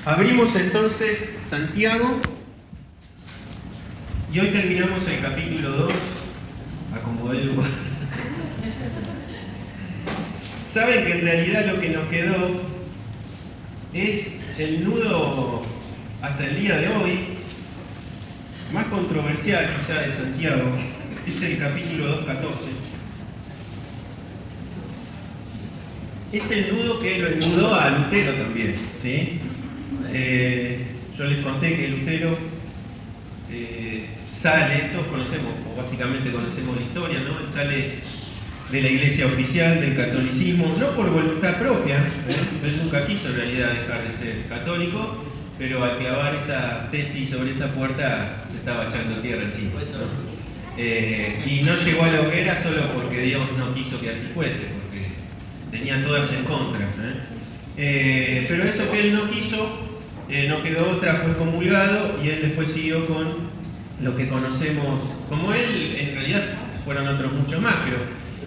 Abrimos entonces Santiago y hoy terminamos el capítulo 2. Acomodé el lugar. Saben que en realidad lo que nos quedó es el nudo hasta el día de hoy más controversial quizá de Santiago, es el capítulo 2:14. Es el nudo que lo enudó a Lutero también, ¿sí? Yo les conté que Lutero sale, todos conocemos, o básicamente conocemos la historia, ¿no? Él sale de la iglesia oficial, del catolicismo, no por voluntad propia, él nunca quiso en realidad dejar de ser católico, pero al clavar esa tesis sobre esa puerta se estaba echando tierra encima, ¿no? Y no llegó a la hoguera solo porque Dios no quiso que así fuese, porque tenían todas en contra, pero eso que él no quiso, no quedó otra, fue comulgado y él después siguió con lo que conocemos como él. En realidad fueron otros muchos más, pero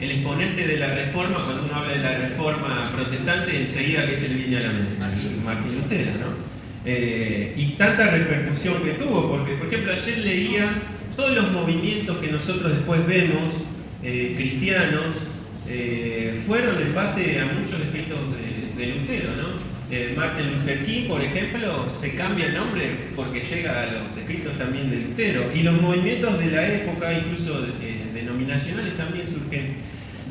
el exponente de la reforma, cuando uno habla de la reforma protestante, enseguida que se le viene a la mente Martín Lutero, ¿no? Y tanta repercusión que tuvo, porque por ejemplo ayer leía todos los movimientos que nosotros después vemos cristianos, fueron en base a muchos escritos de Lutero, ¿no? Martin Luther King, por ejemplo, se cambia el nombre porque llega a los escritos también de Lutero. Y los movimientos de la época, incluso denominacionales, también surgen.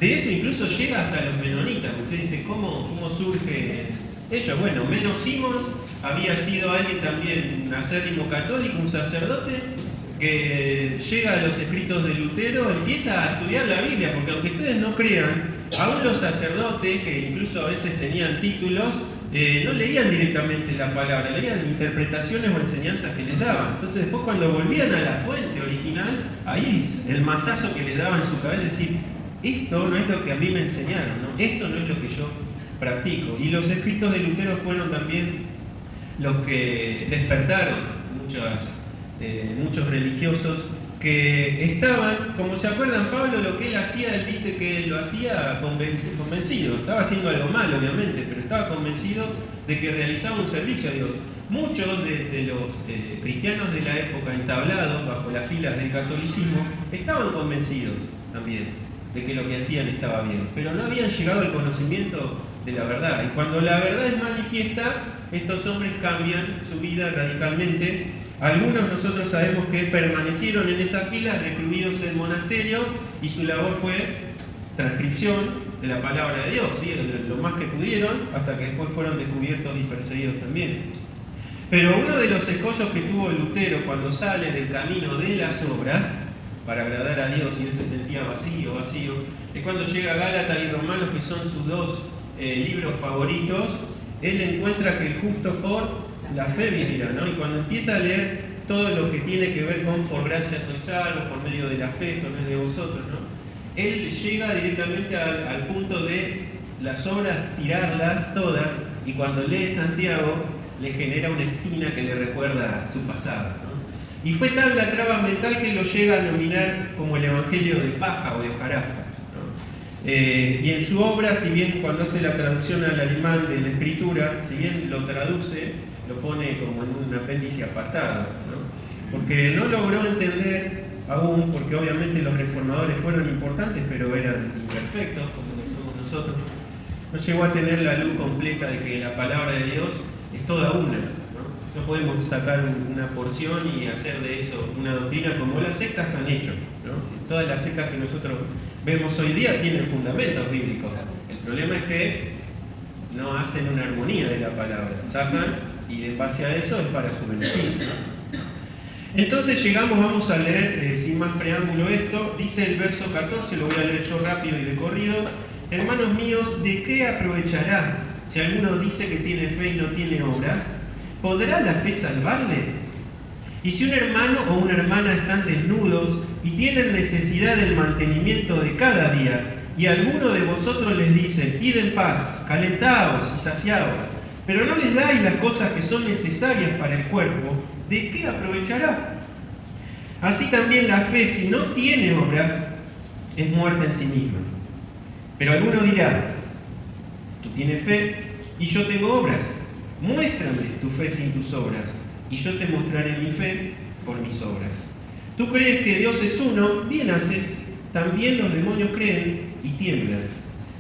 De eso incluso llega hasta los menonitas. Usted dice, ¿cómo surge ellos? Bueno, Menno Simons había sido alguien también, un acérrimo católico, un sacerdote, que llega a los escritos de Lutero, empieza a estudiar la Biblia, porque aunque ustedes no crean, aún los sacerdotes, que incluso a veces tenían títulos, no leían directamente la palabra, leían interpretaciones o enseñanzas que les daban. Entonces después cuando volvían a la fuente original, ahí el mazazo que les daba en su cabeza, es decir, esto no es lo que a mí me enseñaron, ¿no? Esto no es lo que yo practico. Y los escritos de Lutero fueron también los que despertaron muchos religiosos que estaban, como se acuerdan Pablo, lo que él hacía, él dice que lo hacía convencido, estaba haciendo algo mal obviamente, pero estaba convencido de que realizaba un servicio a Dios. Muchos de los cristianos de la época entablados bajo las filas del catolicismo estaban convencidos también de que lo que hacían estaba bien, pero no habían llegado al conocimiento de la verdad. Y cuando la verdad es manifiesta, estos hombres cambian su vida radicalmente. Algunos nosotros sabemos que permanecieron en esas filas, recluidos en monasterio, y su labor fue transcripción de la palabra de Dios, ¿sí? Lo más que pudieron, hasta que después fueron descubiertos y perseguidos también. Pero uno de los escollos que tuvo Lutero cuando sale del camino de las obras, para agradar a Dios, y él se sentía vacío, es cuando llega a Gálatas y Romanos, que son sus dos libros favoritos. Él encuentra que el justo por la fe vivirá, ¿no? Y cuando empieza a leer todo lo que tiene que ver con por gracia sois salvos, por medio de la fe, esto no es de vosotros, ¿no? Él llega directamente al punto de las obras, tirarlas todas, y cuando lee Santiago le genera una espina que le recuerda su pasado, ¿no? Y fue tal la traba mental que lo llega a denominar como el evangelio de paja o de hojarasca, ¿no? Y en su obra, si bien cuando hace la traducción al alemán de la escritura, si bien lo traduce, lo pone como en un apéndice apartado, ¿no? Porque no logró entender aún, porque obviamente los reformadores fueron importantes, pero eran imperfectos, como lo somos nosotros. No llegó a tener la luz completa de que la palabra de Dios es toda una, ¿no? No podemos sacar una porción y hacer de eso una doctrina como las sectas han hecho, ¿no? Todas las sectas que nosotros vemos hoy día tienen fundamentos bíblicos. El problema es que no hacen una armonía de la palabra, sacan y de base a eso es para su beneficio. Entonces vamos a leer sin más preámbulo esto. Dice el verso 14, lo voy a leer yo rápido y de corrido. Hermanos míos, ¿de qué aprovechará si alguno dice que tiene fe y no tiene obras? ¿Podrá la fe salvarle? Y si un hermano o una hermana están desnudos y tienen necesidad del mantenimiento de cada día, y alguno de vosotros les dice, id en paz, calentaos y saciaos, pero no les dais las cosas que son necesarias para el cuerpo, ¿de qué aprovechará? Así también la fe, si no tiene obras, es muerta en sí misma. Pero alguno dirá, tú tienes fe y yo tengo obras. muéstrame tu fe sin tus obras, y yo te mostraré mi fe por mis obras. Tú crees que Dios es uno, bien haces, también los demonios creen y tiemblan.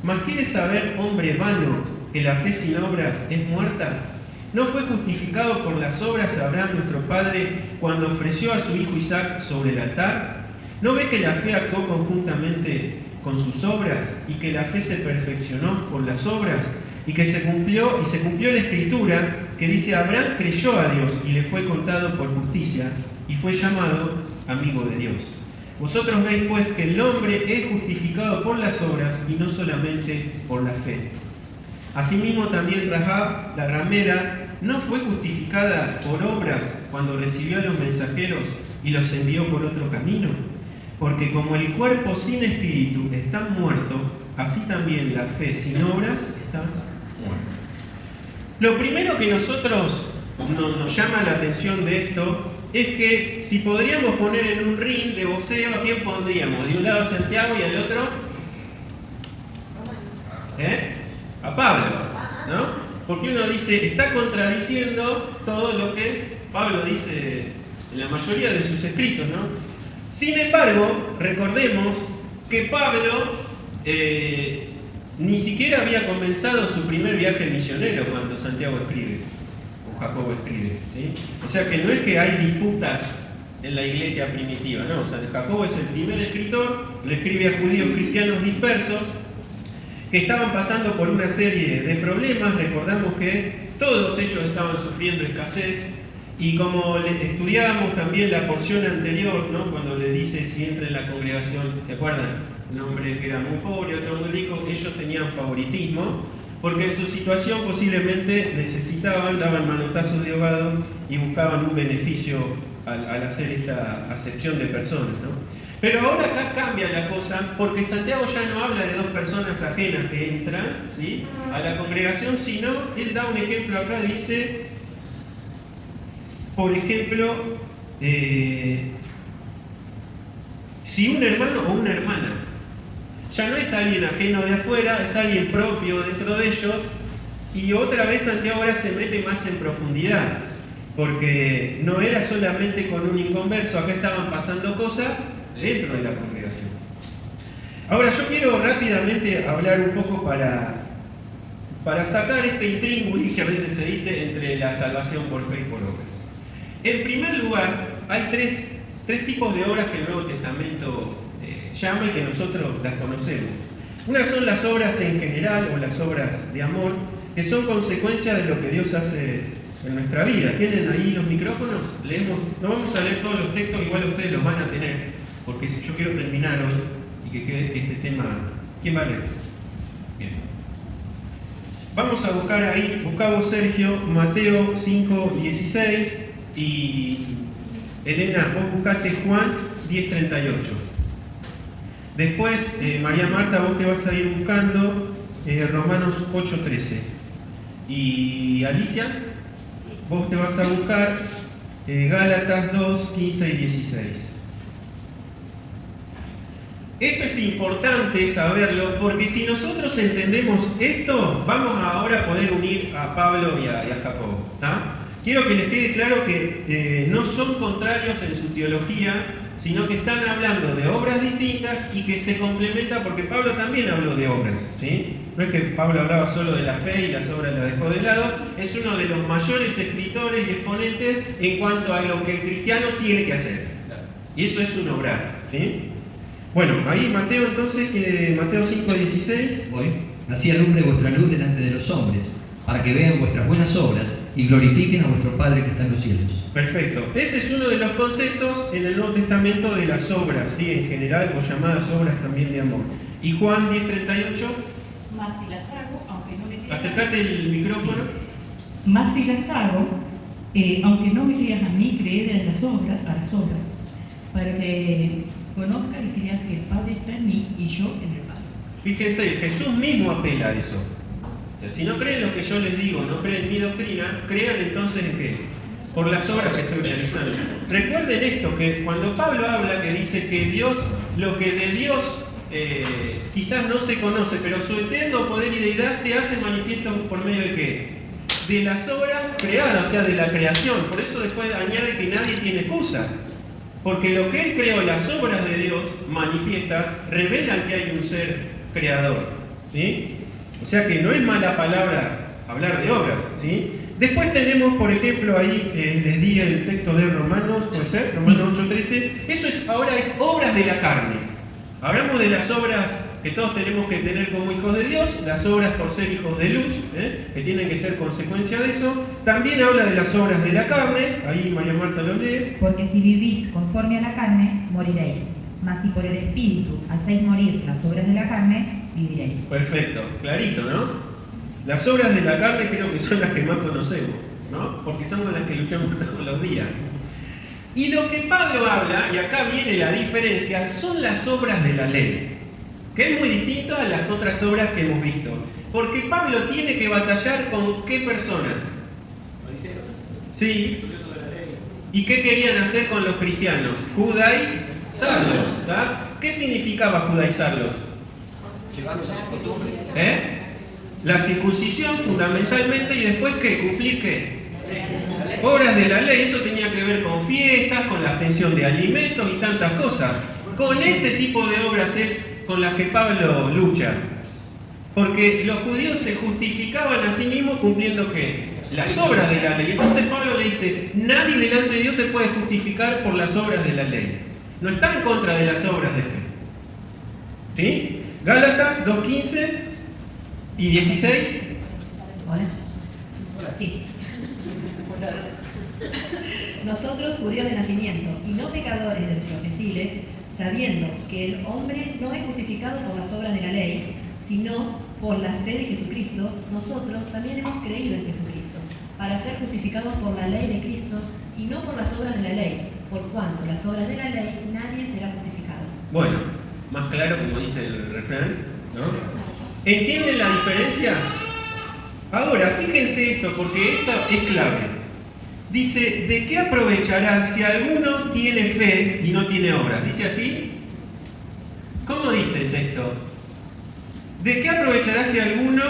Mas ¿quieres saber, hombre vano, que la fe sin obras es muerta? ¿No fue justificado por las obras Abraham nuestro padre cuando ofreció a su hijo Isaac sobre el altar? ¿No ve que la fe actuó conjuntamente con sus obras y que la fe se perfeccionó por las obras y que se cumplió la escritura que dice: Abraham creyó a Dios y le fue contado por justicia y fue llamado amigo de Dios? Vosotros veis pues que el hombre es justificado por las obras y no solamente por la fe. Asimismo también Rahab, la ramera, no fue justificada por obras cuando recibió a los mensajeros y los envió por otro camino. Porque como el cuerpo sin espíritu está muerto, así también la fe sin obras está muerta. Lo primero que nosotros nos llama la atención de esto es que si podríamos poner en un ring de boxeo, ¿a quién pondríamos? De un lado a Santiago y al otro a Pablo, ¿no? Porque uno dice, está contradiciendo todo lo que Pablo dice en la mayoría de sus escritos, ¿no? Sin embargo, recordemos que Pablo ni siquiera había comenzado su primer viaje misionero cuando Santiago escribe, o Jacobo escribe, ¿sí? O sea que no es que hay disputas en la iglesia primitiva, ¿no? O sea, Jacobo es el primer escritor, le escribe a judíos cristianos dispersos, que estaban pasando por una serie de problemas. Recordamos que todos ellos estaban sufriendo escasez, y como estudiábamos también la porción anterior, ¿no? Cuando les dice si entra en la congregación, ¿se acuerdan? Un hombre que era muy pobre, otro muy rico, ellos tenían favoritismo, porque en su situación posiblemente necesitaban, daban manotazos de ahogado y buscaban un beneficio al hacer esta acepción de personas, ¿no? Pero ahora acá cambia la cosa, porque Santiago ya no habla de dos personas ajenas que entran, ¿sí?, a la congregación, sino él da un ejemplo acá, dice, por ejemplo, si un hermano o una hermana, ya no es alguien ajeno de afuera, es alguien propio dentro de ellos, y otra vez Santiago ahora se mete más en profundidad, porque no era solamente con un inconverso, acá estaban pasando cosas dentro de la congregación. Ahora yo quiero rápidamente hablar un poco para sacar este intríngulis que a veces se dice entre la salvación por fe y por obras. En primer lugar, hay tres tipos de obras que el Nuevo Testamento llama y que nosotros las conocemos. Una son las obras en general, o las obras de amor, que son consecuencia de lo que Dios hace en nuestra vida. ¿Tienen ahí los micrófonos? Leemos, no vamos a leer todos los textos, igual ustedes los van a tener, porque si yo quiero terminar hoy y que quede este tema. ¿Quién va a leer? Bien. Vamos a buscar ahí, buscá vos, Sergio, Mateo 5:16, y Elena, vos buscaste Juan 10:38. Después, María Marta, vos te vas a ir buscando Romanos 8:13. Y Alicia, vos te vas a buscar Gálatas 2:15 y 16. Esto es importante saberlo, porque si nosotros entendemos esto, vamos ahora a poder unir a Pablo y a Jacobo, ¿tá? Quiero que les quede claro que no son contrarios en su teología, sino que están hablando de obras distintas y que se complementan, porque Pablo también habló de obras, ¿sí? No es que Pablo hablaba solo de la fe y las obras las dejó de lado, es uno de los mayores escritores y exponentes en cuanto a lo que el cristiano tiene que hacer. Y eso es un obrar, ¿sí? Bueno, ahí Mateo entonces, Mateo 5:16. Voy. Así alumbre vuestra luz delante de los hombres, para que vean vuestras buenas obras y glorifiquen a vuestro Padre que está en los cielos. Perfecto. Ese es uno de los conceptos en el Nuevo Testamento de las obras, ¿sí? En general, o llamadas obras también de amor. Y Juan 10:38. Mas si las hago, aunque no me creas. Acércate el micrófono. Mas si las hago, aunque no me creas a mí, creed a las obras, para que conozca y crea que el Padre está en mí y yo en el Padre. Fíjense, Jesús mismo apela a eso. O sea, si no creen lo que yo les digo, no creen mi doctrina, crean entonces en qué. Por las obras que estoy realizando. Recuerden esto, que cuando Pablo habla, que dice que Dios, lo que de Dios quizás no se conoce, pero su eterno poder y deidad se hace manifiesto por medio de qué. de las obras creadas, o sea, de la creación. Por eso después añade que nadie tiene excusa. Porque lo que Él creó, las obras de Dios manifiestas, revelan que hay un ser creador. ¿Sí? O sea que no es mala palabra hablar de obras. ¿Sí? Después tenemos, por ejemplo, ahí les di el texto de Romanos, puede ser, Romanos 8:13. Eso ahora es obras de la carne. Hablamos de las obras que todos tenemos que tener como hijos de Dios, las obras por ser hijos de luz, que tienen que ser consecuencia de eso. También habla de las obras de la carne, ahí María Marta lo lee. Porque si vivís conforme a la carne, moriréis. Mas si por el Espíritu hacéis morir las obras de la carne, viviréis. Perfecto, clarito, ¿no? Las obras de la carne creo que son las que más conocemos, ¿no? Porque son con las que luchamos todos los días. Y lo que Pablo habla, y acá viene la diferencia, son las obras de la ley, que es muy distinto a las otras obras que hemos visto. Porque Pablo tiene que batallar con ¿qué personas? Sí. ¿Y qué querían hacer con los cristianos? Judaizarlos. ¿Qué significaba judaizarlos? Llevarlos a su costumbre. La circuncisión fundamentalmente, y después ¿qué? ¿Cumplir qué? Obras de la ley. Eso tenía que ver con fiestas, con la abstención de alimentos y tantas cosas. Con ese tipo de obras es con las que Pablo lucha. Porque los judíos se justificaban a sí mismos cumpliendo ¿qué? Las obras de la ley. Entonces Pablo le dice, nadie delante de Dios se puede justificar por las obras de la ley. No está en contra de las obras de fe. ¿Sí? Gálatas 2:15 y 16. Hola. Sí. Nosotros, judíos de nacimiento, y no pecadores de los gentiles, sabiendo que el hombre no es justificado por las obras de la ley, sino por la fe de Jesucristo, nosotros también hemos creído en Jesucristo, para ser justificados por la ley de Cristo y no por las obras de la ley, por cuanto las obras de la ley nadie será justificado. Bueno, más claro como dice el refrán, ¿no? ¿Entienden la diferencia? Ahora, fíjense esto, porque esta es clave. Dice, ¿de qué aprovechará si alguno tiene fe y no tiene obras? ¿Dice así? ¿Cómo dice el texto? ¿De qué aprovechará si alguno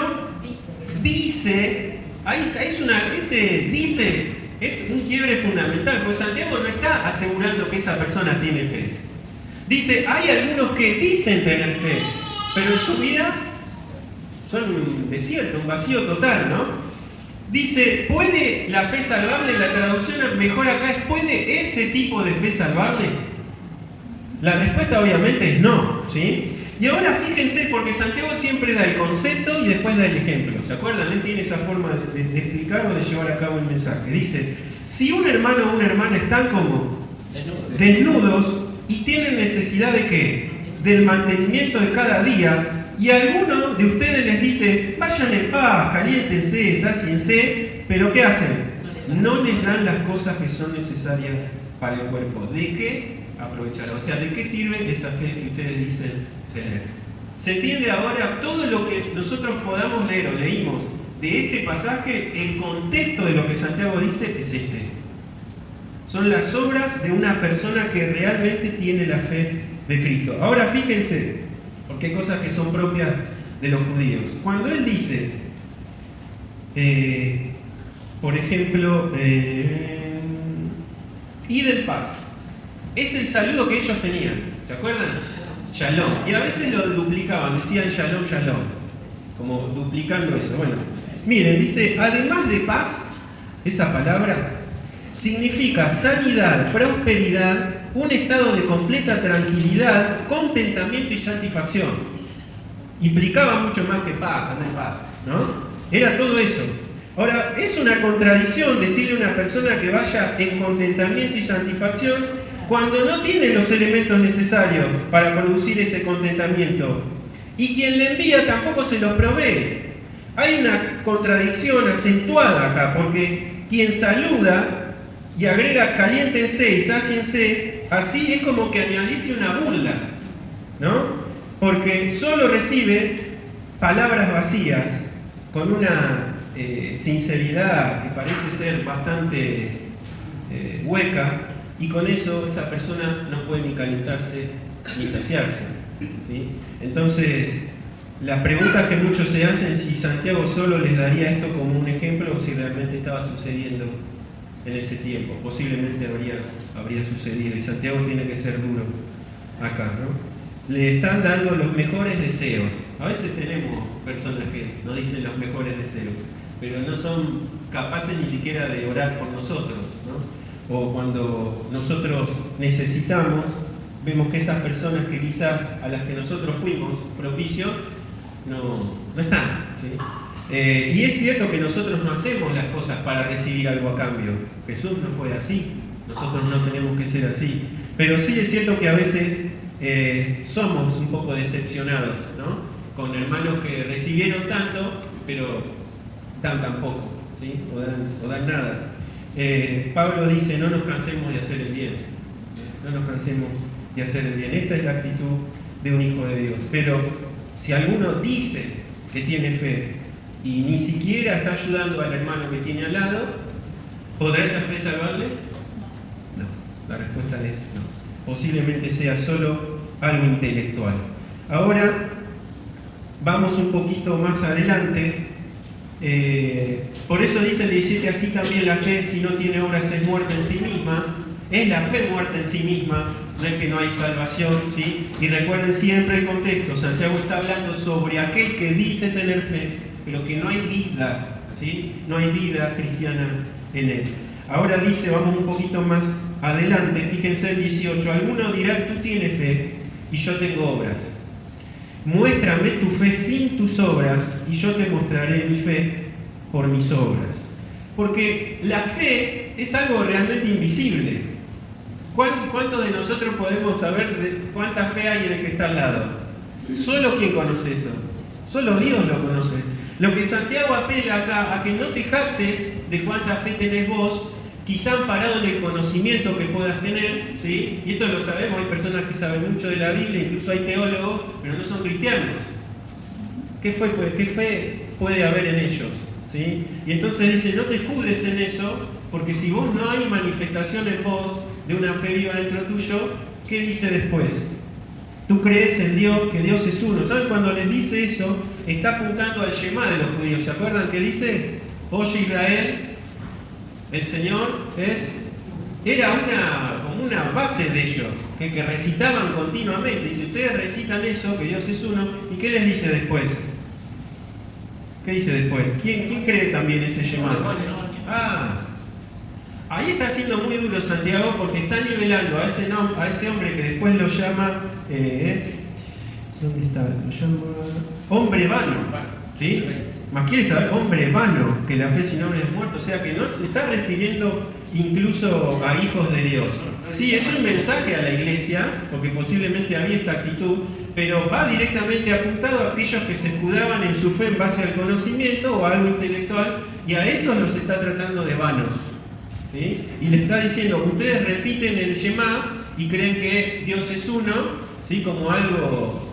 dice? Ahí está, ese dice es un quiebre fundamental, porque Santiago no está asegurando que esa persona tiene fe. Dice, hay algunos que dicen tener fe, pero en su vida son un desierto, un vacío total, ¿no? Dice, ¿puede la fe salvarle? La traducción mejor acá es, ¿puede ese tipo de fe salvarle? La respuesta obviamente es no, ¿sí? Y ahora fíjense, porque Santiago siempre da el concepto y después da el ejemplo. ¿Se acuerdan? Él tiene esa forma de explicar o de llevar a cabo el mensaje. Dice, si un hermano o una hermana están como desnudos y tienen necesidad de ¿qué? Del mantenimiento de cada día, y alguno de ustedes les dice, vayan en paz, caliéntense, sáciense, pero ¿qué hacen? No les dan las cosas que son necesarias para el cuerpo. ¿De qué aprovechar? O sea, ¿de qué sirve esa fe que ustedes dicen tener? ¿Se entiende ahora todo lo que nosotros podamos leer o leímos de este pasaje? El contexto de lo que Santiago dice es este. Son las obras de una persona que realmente tiene la fe de Cristo. Ahora fíjense, porque hay cosas que son propias de los judíos. Cuando él dice, por ejemplo, id en paz, es el saludo que ellos tenían, ¿se acuerdan? Shalom. Y a veces lo duplicaban, decían shalom, shalom, como duplicando eso. Bueno, miren, dice, además de paz, esa palabra significa sanidad, prosperidad, un estado de completa tranquilidad, contentamiento y satisfacción. Implicaba mucho más que paz, andar en paz, ¿no? Era todo eso. Ahora, es una contradicción decirle a una persona que vaya en contentamiento y satisfacción cuando no tiene los elementos necesarios para producir ese contentamiento. Y quien le envía tampoco se los provee. Hay una contradicción acentuada acá, porque quien saluda y agrega caliéntense y sáciense, así es como que añadise una burla, ¿no? Porque solo rcibe palabras vacías con una sinceridad que parece ser bastante hueca, y con eso esa persona no puede ni calentarse ni saciarse, ¿sí? Entonces, La pregunta que muchos se hacen si Santiago solo les daría esto como un ejemplo o si realmente estaba sucediendo en ese tiempo. Posiblemente habría sucedido y Santiago tiene que ser duro acá, ¿no? Le están dando los mejores deseos. A veces tenemos personas que nos dicen los mejores deseos, pero no son capaces ni siquiera de orar por nosotros, ¿no? O cuando nosotros necesitamos, vemos que esas personas que quizás a las que nosotros fuimos propicios no están, ¿sí? Y es cierto que nosotros no hacemos las cosas para recibir algo a cambio. Jesús no fue así, nosotros no tenemos que ser así. Pero sí es cierto que a veces somos un poco decepcionados, ¿no? Con hermanos que recibieron tanto, pero dan tan poco, ¿sí? O dan nada. Pablo dice, no nos cansemos de hacer el bien. No nos cansemos de hacer el bien. Esta es la actitud de un hijo de Dios. Pero si alguno dice que tiene fe y ni siquiera está ayudando al hermano que tiene al lado, ¿podrá esa fe salvarle? No, la respuesta es no. Posiblemente sea solo algo intelectual. Ahora vamos un poquito más adelante. Por eso dice el 17, así también la fe, si no tiene obras, es muerta en sí misma. Es la fe muerta en sí misma, no es que no hay salvación, ¿sí? Y recuerden siempre el contexto, Santiago está hablando sobre aquel que dice tener fe, pero que no hay vida, ¿sí? No hay vida cristiana en él. Ahora dice, vamos un poquito más adelante, fíjense el 18, alguno dirá, tú tienes fe y yo tengo obras. Muéstrame tu fe sin tus obras y yo te mostraré mi fe por mis obras. Porque la fe es algo realmente invisible. ¿Cuántos de nosotros podemos saber cuánta fe hay en el que está al lado? Solo quien conoce eso. Solo Dios lo conoce. Lo que Santiago apela acá, a que no te jactes de cuánta fe tenés vos, quizá amparado en el conocimiento que puedas tener, ¿sí? Y esto lo sabemos, hay personas que saben mucho de la Biblia, incluso hay teólogos, pero no son cristianos. ¿Qué fe puede haber en ellos? ¿Sí? Y entonces dice, no te escudes en eso, porque si vos no hay manifestación en vos de una fe viva dentro tuyo, ¿qué dice después? Tú crees en Dios, que Dios es uno. ¿Saben? Cuando les dice eso, está apuntando al Shema de los judíos. ¿Se acuerdan que dice? Oye Israel, el Señor era como una base de ellos, que recitaban continuamente. Dice, ustedes recitan eso, que Dios es uno, ¿y qué les dice después? ¿Qué dice después? ¿Quién cree también ese Shema? Ahí está siendo muy duro Santiago porque está nivelando a ese hombre que después lo llama, ¿dónde está? Lo llama hombre vano, ¿sí? Más quiere saber hombre vano, que la fe sin obras es muerta, o sea que no se está refiriendo incluso a hijos de Dios. Sí, es un mensaje a la iglesia, porque posiblemente había esta actitud, pero va directamente apuntado a aquellos que se escudaban en su fe en base al conocimiento o a algo intelectual, y a esos los está tratando de vanos. ¿Sí? Y le está diciendo, ustedes repiten el Shema y creen que Dios es uno, ¿sí? Como algo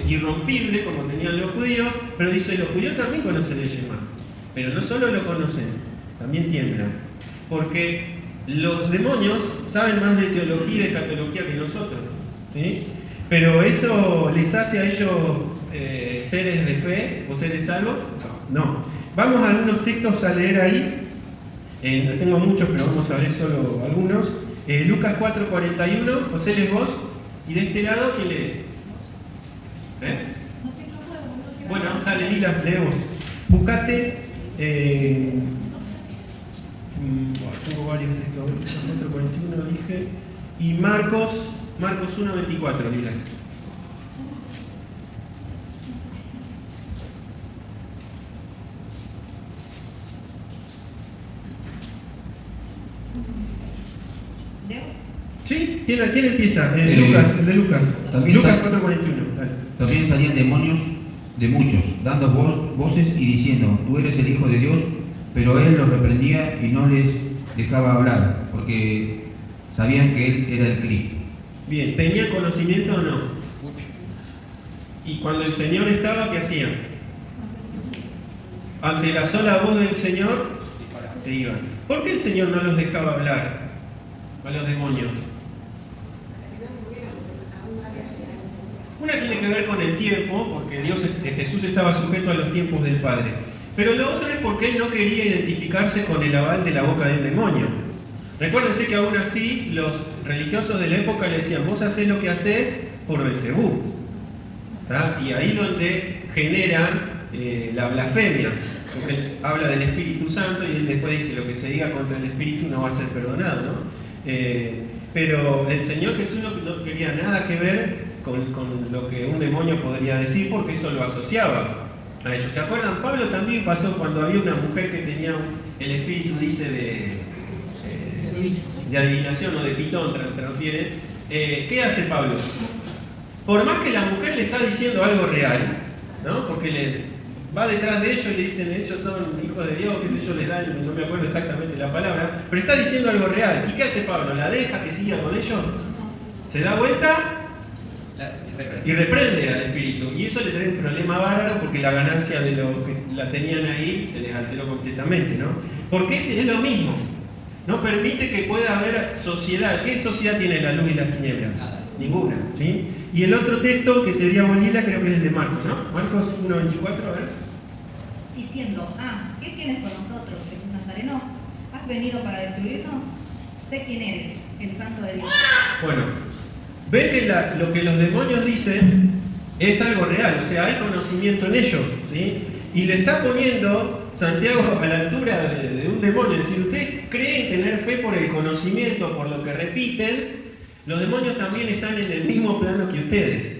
irrompible, como tenían los judíos, pero dice, los judíos también conocen el Shema, pero no solo lo conocen, también tiemblan, porque los demonios saben más de teología y de escatología que nosotros, ¿sí? Pero eso les hace a ellos seres de fe o seres salvos. No. Vamos a algunos textos a leer ahí. No tengo muchos, pero vamos a ver solo algunos. Lucas 4:41, José lees vos. Y de este lado, ¿quién lee? Bueno, dale, Lila, leemos. Buscate. Tengo varios textos. Lucas 4:41 dije. Y Marcos 1:24, Lila. ¿Sí? ¿Quién empieza? Lucas, el de Lucas. Lucas 4:41. También salían demonios de muchos, dando voces y diciendo, tú eres el Hijo de Dios, pero él los reprendía y no les dejaba hablar, porque sabían que él era el Cristo. Bien, ¿tenía conocimiento o no? Y cuando el Señor estaba, ¿qué hacían? Ante la sola voz del Señor, se iban. ¿Por qué el Señor no los dejaba hablar a los demonios? Una tiene que ver con el tiempo, porque Jesús estaba sujeto a los tiempos del Padre. Pero lo otro es porque él no quería identificarse con el aval de la boca del demonio. Recuérdense que aún así los religiosos de la época le decían: vos hacés lo que hacés por Belcebú. Y ahí donde generan la blasfemia, porque habla del Espíritu Santo y él después dice: lo que se diga contra el Espíritu no va a ser perdonado, ¿no? Pero el Señor Jesús no quería nada que ver con lo que un demonio podría decir, porque eso lo asociaba a ellos. ¿Se acuerdan? Pablo también pasó cuando había una mujer que tenía el espíritu, dice, de adivinación o de pitón, transfiere. ¿Qué hace Pablo? Por más que la mujer le está diciendo algo real, ¿no? Porque va detrás de ellos y le dicen: ellos son hijos de Dios, qué sé yo, les dan, no me acuerdo exactamente la palabra, pero está diciendo algo real. ¿Y qué hace Pablo? ¿La deja que siga con ellos? ¿Se da vuelta? Y reprende al espíritu. Y eso le trae un problema bárbaro, porque la ganancia de lo que la tenían ahí se les alteró completamente, ¿no? Porque ese es lo mismo. No permite que pueda haber sociedad. ¿Qué sociedad tiene la luz y las tinieblas? Ninguna, ¿sí? Y el otro texto que te di a Bonilla creo que es el de Marcos, ¿no? Marcos 1:24, a ver. Diciendo: ¿qué tienes con nosotros, Jesús Nazareno? ¿Has venido para destruirnos? Sé quién eres, el Santo de Dios. Bueno, ven que lo que los demonios dicen es algo real, o sea, hay conocimiento en ellos, ¿sí? Y le está poniendo Santiago a la altura de un demonio. Es decir, ustedes creen tener fe por el conocimiento, por lo que repiten. Los demonios también están en el mismo plano que ustedes.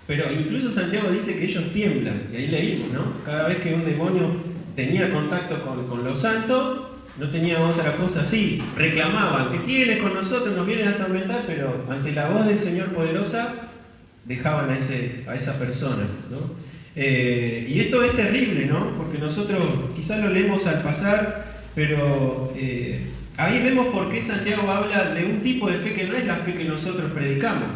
Pero incluso Santiago dice que ellos tiemblan. Y ahí leímos, ¿no? Cada vez que un demonio tenía contacto con los santos, no tenía otra cosa así. Reclamaban: ¿qué tiene con nosotros? Nos vienen a atormentar. Pero ante la voz del Señor poderosa, dejaban a esa persona, ¿no? Y esto es terrible, ¿no? Porque nosotros quizás lo leemos al pasar, pero ahí vemos por qué Santiago habla de un tipo de fe que no es la fe que nosotros predicamos.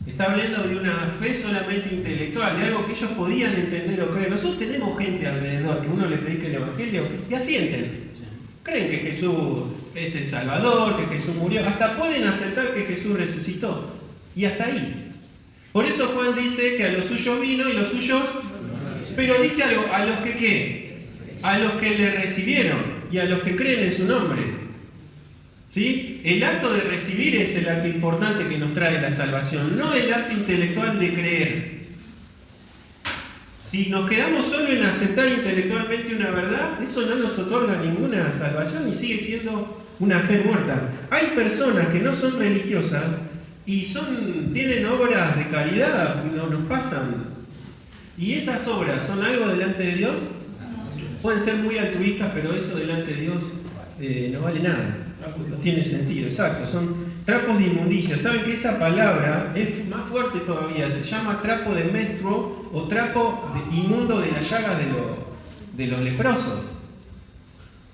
Está hablando de una fe solamente intelectual, de algo que ellos podían entender o creer. Nosotros tenemos gente alrededor que uno le predica el Evangelio y asienten. Creen que Jesús es el Salvador, que Jesús murió. Hasta pueden aceptar que Jesús resucitó. Y hasta ahí. Por eso Juan dice que a los suyos vino y los suyos... Pero dice algo: a los que ¿qué? A los que le recibieron y a los que creen en su nombre. ¿Sí? El acto de recibir es el acto importante que nos trae la salvación, no el acto intelectual de creer. Si nos quedamos solo en aceptar intelectualmente una verdad, eso no nos otorga ninguna salvación y sigue siendo una fe muerta. Hay personas que no son religiosas y tienen obras de caridad, nos pasan. ¿Y esas obras son algo delante de Dios? Pueden ser muy altruistas, pero eso delante de Dios no vale nada. No tiene sentido, exacto. Son trapos de inmundicia. ¿Saben que esa palabra es más fuerte todavía? Se llama trapo de menstruo o trapo inmundo de las llagas de los leprosos.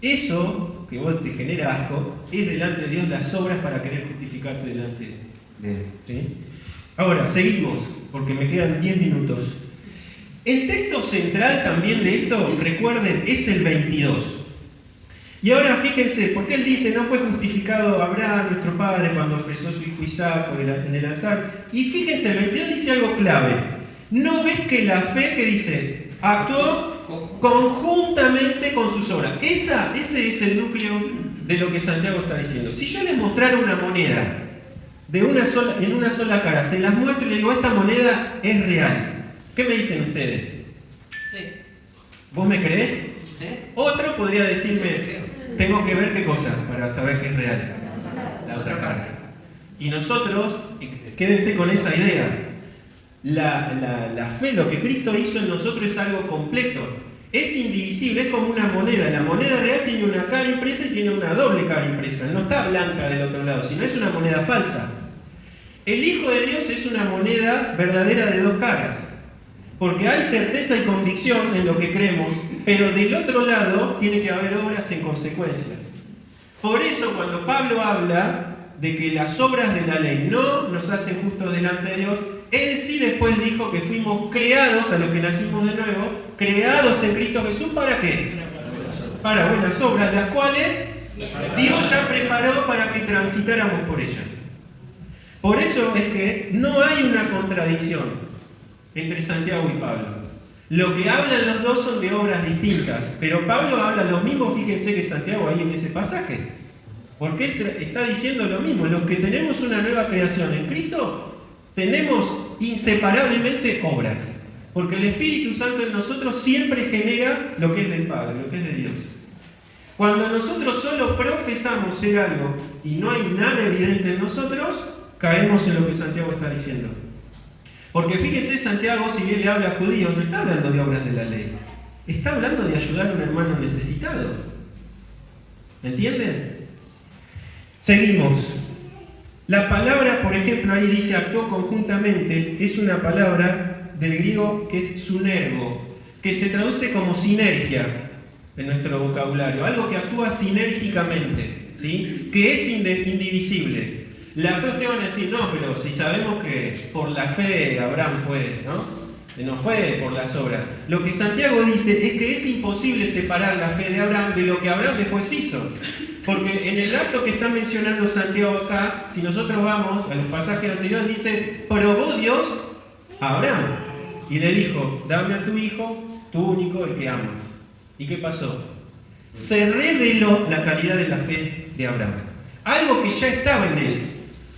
Eso, que vos te genera asco, es delante de Dios las obras para querer justificarte delante de Él, ¿sí? Ahora, seguimos, porque me quedan 10 minutos. El texto central también de esto, recuerden, es el 22. Y ahora fíjense, porque él dice: no fue justificado Abraham, nuestro padre, cuando ofreció a su hijo Isaac en el altar. Y fíjense, el 22 dice algo clave. ¿No ves que la fe, que dice, actuó conjuntamente con sus obras? Ese es el núcleo de lo que Santiago está diciendo. Si yo les mostrara una moneda en una sola cara, se las muestro y les digo: esta moneda es real, ¿qué me dicen ustedes? Sí. ¿Vos me creés? Otro podría decirme: tengo que ver qué cosa para saber que es real. La otra parte. Y nosotros, quédense con esa idea. La fe, lo que Cristo hizo en nosotros es algo completo. Es indivisible, es como una moneda. La moneda real tiene una cara impresa y tiene una doble cara impresa. No está blanca del otro lado, sino es una moneda falsa. El Hijo de Dios es una moneda verdadera de dos caras. Porque hay certeza y convicción en lo que creemos, pero del otro lado tiene que haber obras en consecuencia. Por eso cuando Pablo habla de que las obras de la ley no nos hacen justos delante de Dios, él sí después dijo que fuimos creados, a los que nacimos de nuevo, creados en Cristo Jesús, ¿para qué? Para buenas obras, las cuales Dios ya preparó para que transitáramos por ellas. Por eso es que no hay una contradicción entre Santiago y Pablo. Lo que hablan los dos son de obras distintas, pero Pablo habla lo mismo, fíjense que Santiago ahí en ese pasaje. Porque él está diciendo lo mismo, los que tenemos una nueva creación en Cristo, tenemos inseparablemente obras. Porque el Espíritu Santo en nosotros siempre genera lo que es del Padre, lo que es de Dios. Cuando nosotros solo profesamos ser algo y no hay nada evidente en nosotros, caemos en lo que Santiago está diciendo. Porque fíjense, Santiago, si bien le habla a judíos, no está hablando de obras de la ley. Está hablando de ayudar a un hermano necesitado. ¿Me entienden? Seguimos. La palabra, por ejemplo, ahí dice actuó conjuntamente, es una palabra del griego que es sunergo, que se traduce como sinergia en nuestro vocabulario, algo que actúa sinérgicamente, ¿sí? Que es indivisible. La fe, ustedes van a decir, no, pero si sabemos que por la fe Abraham fue, ¿no? No fue por las obras. Lo que Santiago dice es que es imposible separar la fe de Abraham de lo que Abraham después hizo. Porque en el acto que está mencionando Santiago acá, si nosotros vamos a los pasajes anteriores, dice, probó Dios a Abraham y le dijo, dame a tu hijo, tu único, el que amas. ¿Y qué pasó? Se reveló la calidad de la fe de Abraham. Algo que ya estaba en él,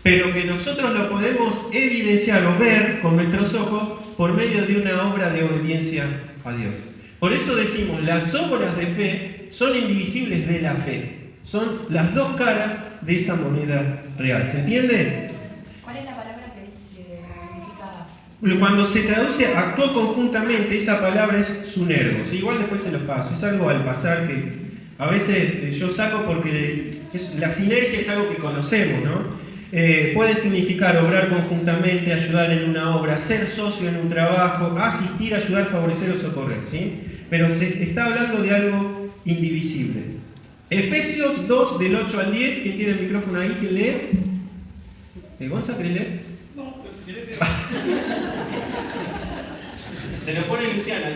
pero que nosotros lo podemos evidenciar o ver con nuestros ojos por medio de una obra de obediencia a Dios. Por eso decimos, las obras de fe son indivisibles de la fe. Son las dos caras de esa moneda real. ¿Se entiende? ¿Cuál es la palabra que significa? Cuando se traduce actuó conjuntamente, esa palabra es sunergo. ¿Sí? Igual después se lo paso. Es algo al pasar que a veces yo saco porque la sinergia es algo que conocemos, ¿no? Puede significar obrar conjuntamente, ayudar en una obra, ser socio en un trabajo, asistir, ayudar, favorecer o socorrer, ¿sí? Pero se está hablando de algo indivisible. Efesios 2, del 8 al 10, ¿quién tiene el micrófono ahí? ¿Quién lee? ¿Gonza, querés leer? No, pero si querés leer. Te lo pone Luciana.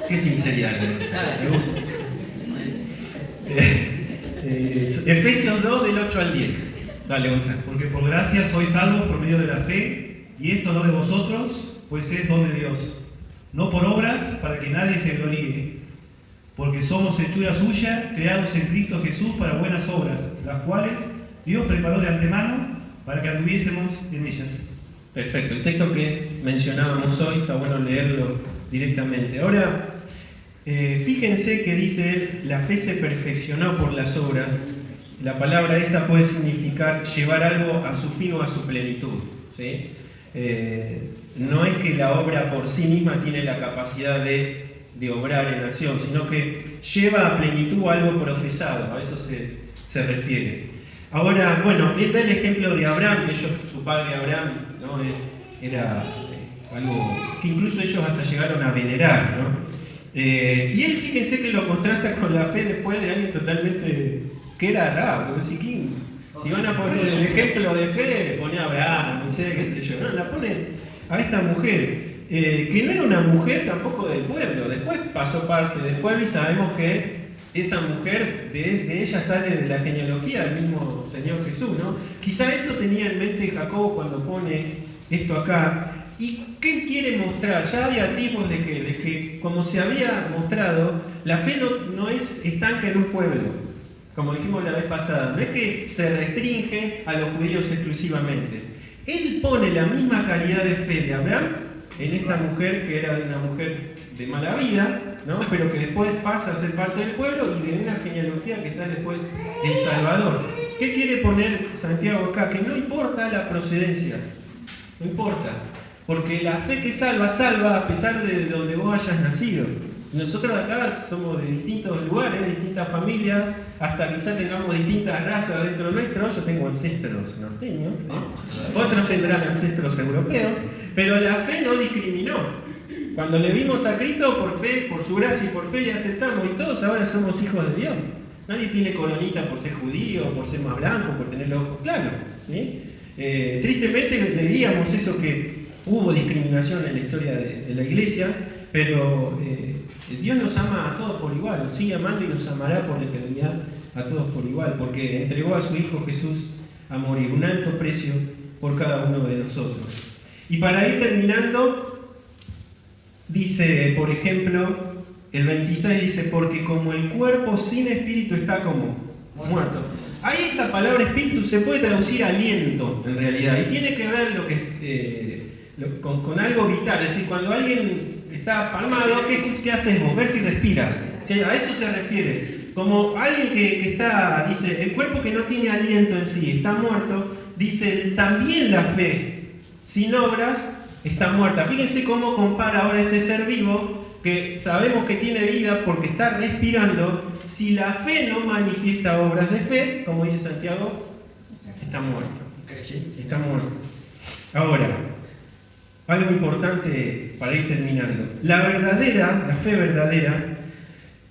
Qué sinceridad. Efesios 2, del 8 al 10. Dale, Gonza. Porque por gracia sois salvos por medio de la fe, y esto no de vosotros, pues es don de Dios. No por obras, para que nadie se gloríe. Porque somos hechura suya, creados en Cristo Jesús para buenas obras, las cuales Dios preparó de antemano para que anduviésemos en ellas. Perfecto, el texto que mencionábamos hoy, está bueno leerlo directamente. Ahora, fíjense que dice él, la fe se perfeccionó por las obras. La palabra esa puede significar llevar algo a su fin o a su plenitud, ¿sí? No es que la obra por sí misma tiene la capacidad de obrar en acción, sino que lleva a plenitud algo profesado, a eso se refiere. Ahora, bueno, él da el ejemplo de Abraham, que su padre Abraham, ¿no? Era algo que incluso ellos hasta llegaron a venerar, ¿no? Y él, fíjense que lo contrasta con la fe después de alguien totalmente que era raro, si van a poner el ejemplo de fe, pone a Abraham, no sé qué sé yo, no, la pone a esta mujer. Que no era una mujer tampoco del pueblo, después pasó parte del pueblo y sabemos que esa mujer, de ella sale de la genealogía del mismo Señor Jesús, ¿no? Quizá eso tenía en mente Jacobo cuando pone esto acá. ¿Y qué quiere mostrar? Ya había tipos de que como se había mostrado, la fe no es estanca en un pueblo, como dijimos la vez pasada, no es que se restringe a los judíos exclusivamente. Él pone la misma calidad de fe de Abraham en esta mujer que era una mujer de mala vida, ¿no? Pero que después pasa a ser parte del pueblo y de una genealogía que sale después el Salvador. ¿Qué quiere poner Santiago acá? Que no importa la procedencia, no importa, porque la fe que salva, salva a pesar de donde vos hayas nacido. Nosotros acá somos de distintos lugares, de distintas familias, hasta quizás tengamos distintas razas dentro nuestro. Yo tengo ancestros norteños, otros tendrán ancestros europeos, pero la fe no discriminó. Cuando le vimos a Cristo por fe, por su gracia y por fe le aceptamos, y todos ahora somos hijos de Dios. Nadie tiene coronita por ser judío, por ser más blanco, por tener los ojos claros, ¿sí? Tristemente leíamos eso, que hubo discriminación en la historia de la iglesia, pero Dios nos ama a todos por igual, nos sigue amando y nos amará por la eternidad a todos por igual, porque entregó a su Hijo Jesús a morir, un alto precio por cada uno de nosotros. Y para ir terminando, dice, por ejemplo, el 26 dice, porque como el cuerpo sin espíritu está como muerto. Ahí esa palabra espíritu se puede traducir aliento, en realidad, y tiene que ver con algo vital. Es decir, cuando alguien está palmado, ¿qué hacemos? Ver si respira. O sea, a eso se refiere. Como alguien que está, dice, el cuerpo que no tiene aliento en sí está muerto, dice, también la fe sin obras está muerta. Fíjense cómo compara ahora ese ser vivo que sabemos que tiene vida porque está respirando. Si la fe no manifiesta obras de fe, como dice Santiago, está muerto. Está muerto. Ahora, algo importante para ir terminando. La fe verdadera,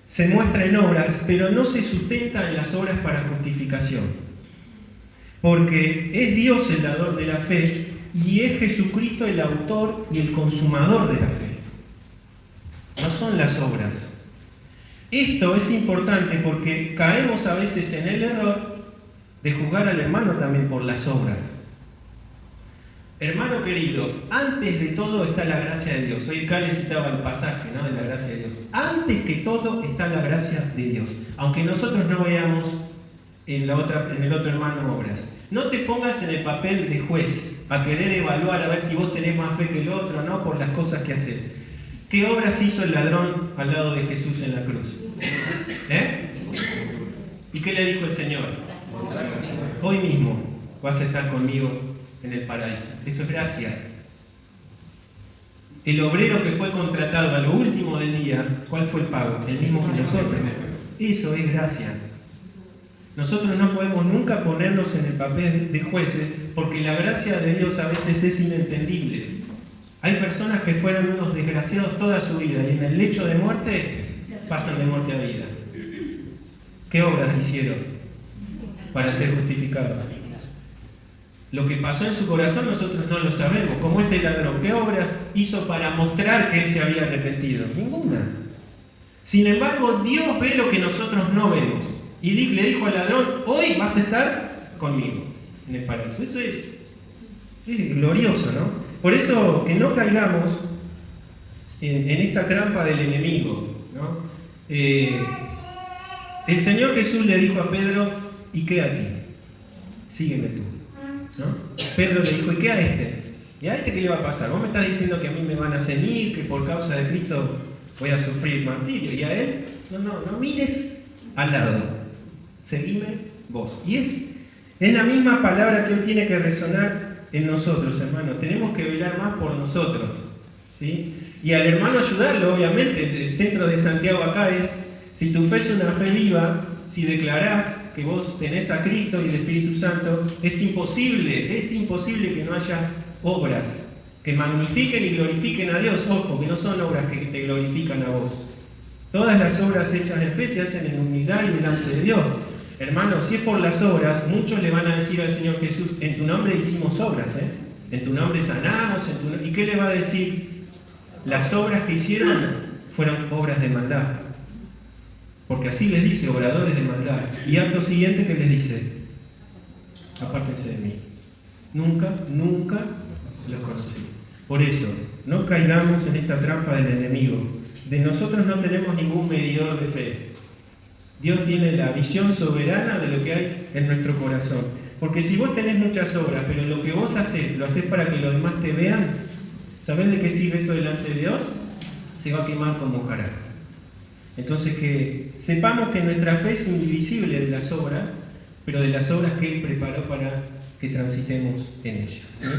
se muestra en obras, pero no se sustenta en las obras para justificación. Porque es Dios el dador de la fe y es Jesucristo el autor y el consumador de la fe. No son las obras. Esto es importante porque caemos a veces en el error de juzgar al hermano también por las obras. Hermano querido, antes de todo está la gracia de Dios. Hoy acá le citaba el pasaje, ¿no?, de la gracia de Dios. Antes que todo está la gracia de Dios. Aunque nosotros no veamos en el otro hermano obras. No te pongas en el papel de juez a querer evaluar a ver si vos tenés más fe que el otro, ¿no?, por las cosas que haces. ¿Qué obras hizo el ladrón al lado de Jesús en la cruz? ¿Y qué le dijo el Señor? Hoy mismo vas a estar conmigo en el paraíso. Eso es gracia. El obrero que fue contratado a lo último del día, ¿cuál fue el pago? El mismo que nosotros. Eso es gracia. Nosotros no podemos nunca ponernos en el papel de jueces porque la gracia de Dios a veces es inentendible. Hay personas que fueron unos desgraciados toda su vida y en el lecho de muerte pasan de muerte a vida. ¿Qué obras hicieron para ser justificados? Lo que pasó en su corazón nosotros no lo sabemos. Como este ladrón, ¿qué obras hizo para mostrar que él se había arrepentido? Ninguna. Sin embargo, Dios ve lo que nosotros no vemos. Y le dijo al ladrón, hoy vas a estar conmigo en el paraíso. Eso es glorioso, ¿no? Por eso que no caigamos en esta trampa del enemigo, ¿no? El Señor Jesús le dijo a Pedro, ¿y qué a ti? Sígueme tú, ¿no? Pedro le dijo, ¿y qué a este? ¿Y a este qué le va a pasar? Vos me estás diciendo que a mí me van a ceñir, que por causa de Cristo voy a sufrir martirio. ¿Y a él? No mires al lado. Seguime vos. Y es la misma palabra que hoy tiene que resonar en nosotros, hermanos. Tenemos que velar más por nosotros, ¿sí? Y al hermano ayudarlo, obviamente. El centro de Santiago acá es, si tu fe es una fe viva, si declarás que vos tenés a Cristo y el Espíritu Santo, es imposible que no haya obras que magnifiquen y glorifiquen a Dios. Ojo, que no son obras que te glorifican a vos. Todas las obras hechas en fe se hacen en humildad y delante de Dios. Hermanos, si es por las obras, muchos le van a decir al Señor Jesús, en tu nombre hicimos obras, en tu nombre sanamos, ¿y qué le va a decir? Las obras que hicieron fueron obras de maldad. Porque así les dice, obradores de maldad. Y acto siguiente, ¿qué les dice? Apártense de mí. Nunca los conocí. Por eso, no caigamos en esta trampa del enemigo. De nosotros no tenemos ningún medidor de fe. Dios tiene la visión soberana de lo que hay en nuestro corazón. Porque si vos tenés muchas obras, pero lo que vos haces, lo haces para que los demás te vean, ¿sabés de qué sirve eso delante de Dios? Se va a quemar como hojarasca. Entonces que sepamos que nuestra fe es indivisible de las obras, pero de las obras que Él preparó para que transitemos en ellas, ¿sí?